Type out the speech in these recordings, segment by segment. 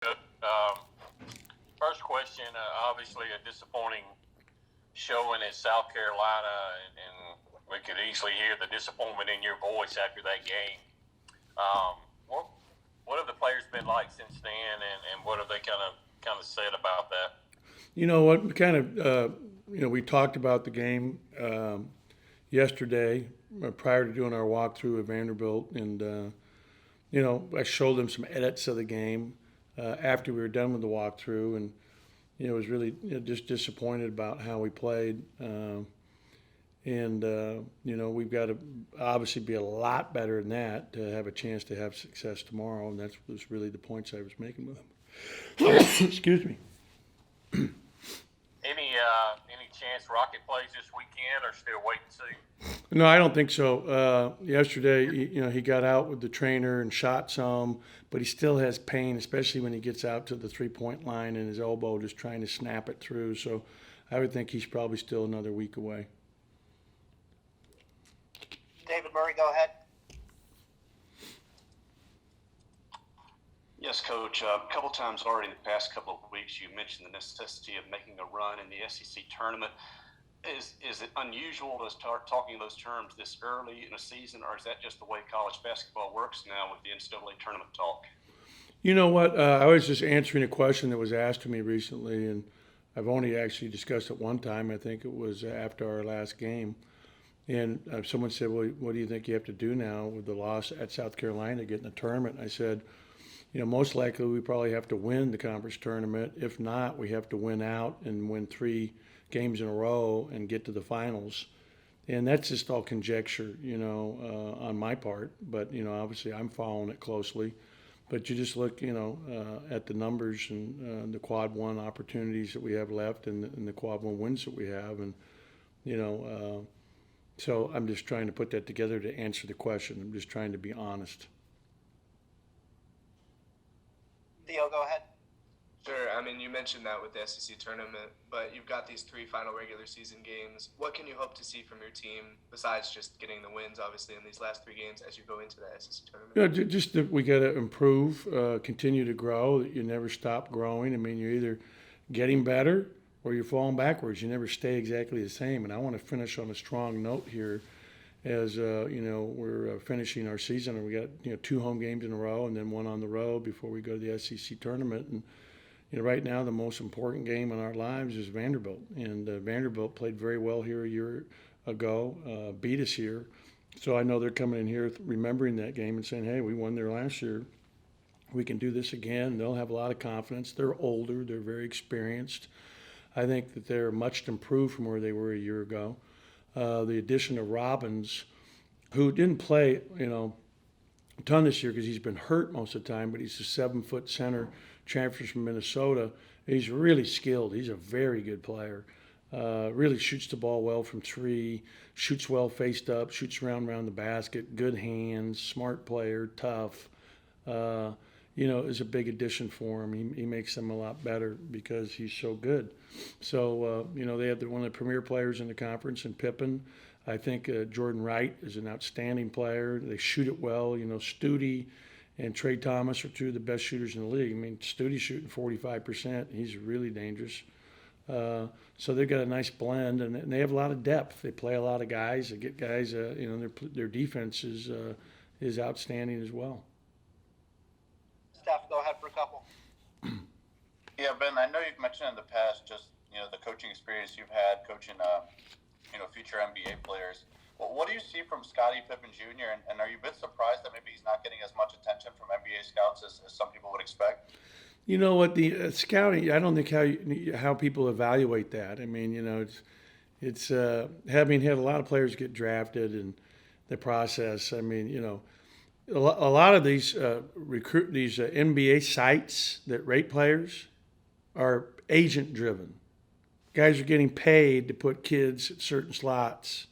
Um, First question, obviously a disappointing showing at South Carolina, and we could easily hear the disappointment in your voice after that game. What have the players been like since then, and what have they kind of said about that? You know what? Kind of, we talked about the game yesterday prior to doing our walkthrough at Vanderbilt, and I showed them some edits of the game after we were done with the walkthrough, and was really just disappointed about how we played. And we've got to obviously be a lot better than that to have a chance to have success tomorrow, and that was really the points I was making with them. Excuse me. Any chance Rocket plays this weekend, or still wait and see? No, I don't think so. Yesterday, he got out with the trainer and shot some, but he still has pain, especially when he gets out to the 3-point line and his elbow just trying to snap it through. So I would think he's probably still another week away. David Murray, go ahead. Yes, Coach. A couple times already in the past couple of weeks, you mentioned the necessity of making a run in the SEC tournament. Is it unusual to start talking those terms this early in a season, or is that just the way college basketball works now with the NCAA tournament talk? You know what? I was just answering a question that was asked to me recently, and I've only actually discussed it one time. I think it was after our last game. And someone said, well, what do you think you have to do now with the loss at South Carolina to get in the tournament? And I said, most likely we probably have to win the conference tournament. If not, we have to win out and win 3 games in a row and get to the finals. And that's just all conjecture, on my part. But, obviously I'm following it closely. But you just look, at the numbers and the quad one opportunities that we have left and the quad one wins that we have. And, so I'm just trying to put that together to answer the question. I'm just trying to be honest. Theo, go ahead. Sure. I mean, you mentioned that with the SEC tournament, but you've got these 3 final regular season games. What can you hope to see from your team besides just getting the wins, obviously, in these last 3 games as you go into the SEC tournament? Just that we got to improve, continue to grow. That you never stop growing. I mean, you're either getting better or you're falling backwards. You never stay exactly the same. And I want to finish on a strong note here, as we're finishing our season, and we got 2 home games in a row, and then 1 on the road before we go to the SEC tournament. And right now the most important game in our lives is Vanderbilt, and Vanderbilt played very well here a year ago, beat us here. So I know they're coming in here remembering that game and saying, hey, we won there last year. We can do this again. They'll have a lot of confidence. They're older. They're very experienced. I think that they're much improved from where they were a year ago. The addition of Robbins, who didn't play, a ton this year because he's been hurt most of the time, but he's a 7-foot center, transfers from Minnesota. He's really skilled. He's a very good player. Really shoots the ball well from 3, shoots well faced up, shoots around the basket, good hands, smart player, tough. Is a big addition for him. He makes them a lot better because he's so good. So, they have one of the premier players in the conference in Pippen. I think Jordan Wright is an outstanding player. They shoot it well. Stute and Trey Thomas are 2 of the best shooters in the league. I mean, Stute's shooting 45%. He's really dangerous. So they've got a nice blend, and they have a lot of depth. They play a lot of guys. They get guys. Their defense is outstanding as well. Steph, go ahead for a couple. Yeah, Ben, I know you've mentioned in the past just, the coaching experience you've had coaching, future NBA players. Well, what do you see from Scottie Pippen Jr., and are you a bit surprised that maybe he's not getting as much attention from NBA scouts as some people would expect? You know what, the scouting, I don't think how people evaluate that. I mean, it's having had a lot of players get drafted and the process. I mean, a lot of these NBA sites that rate players are agent driven. Guys are getting paid to put kids at certain slots.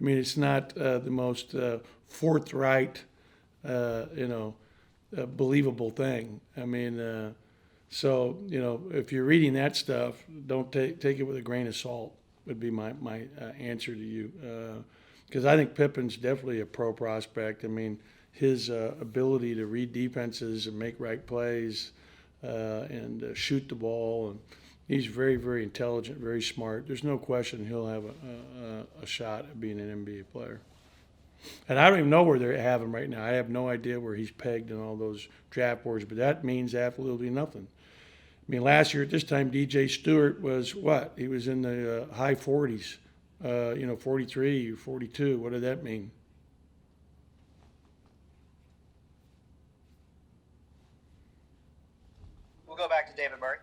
I mean, it's not the most forthright, believable thing. I mean, so if you're reading that stuff, don't take it with a grain of salt. Would be my answer to you, because I think Pippen's definitely a pro prospect. I mean, his ability to read defenses and make right plays, and shoot the ball. And he's very, very intelligent, very smart. There's no question he'll have a shot at being an NBA player. And I don't even know where they have him right now. I have no idea where he's pegged in all those draft boards, but that means absolutely nothing. I mean, last year at this time, DJ Stewart was what? He was in the high 40s, 43, 42. What did that mean? We'll go back to David Murray.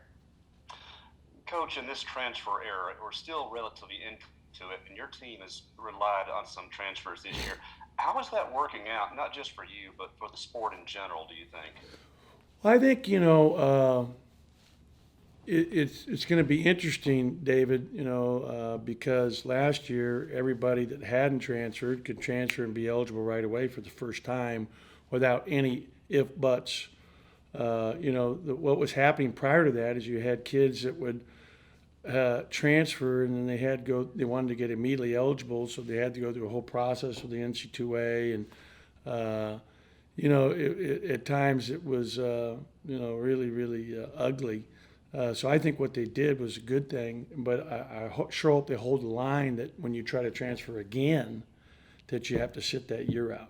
Coach, in this transfer era, we're still relatively into it, and your team has relied on some transfers this year. How is that working out, not just for you, but for the sport in general, do you think? I think, it's going to be interesting, David, because last year everybody that hadn't transferred could transfer and be eligible right away for the first time without any if-buts. What was happening prior to that is you had kids that would transfer, and then they wanted to get immediately eligible, so they had to go through a whole process with the NC2A, and at times it was really, really ugly. So I think what they did was a good thing, but I sure hope they hold the line that when you try to transfer again, that you have to sit that year out.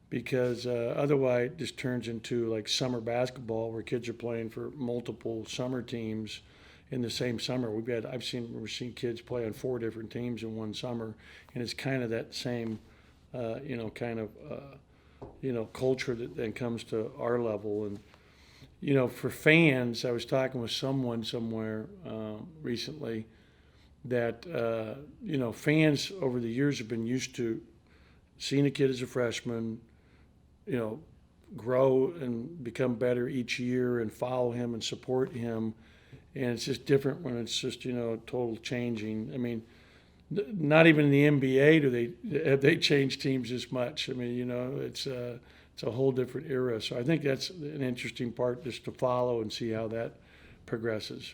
Because otherwise it just turns into like summer basketball where kids are playing for multiple summer teams in the same summer. We've seen kids play on 4 different teams in one summer, and it's kind of that same, culture that then comes to our level. And, for fans, I was talking with someone somewhere recently that, fans over the years have been used to seeing a kid as a freshman, grow and become better each year and follow him and support him. And it's just different when it's just, total changing. I mean, not even in the NBA have they changed teams this much. I mean, it's a whole different era. So I think that's an interesting part just to follow and see how that progresses.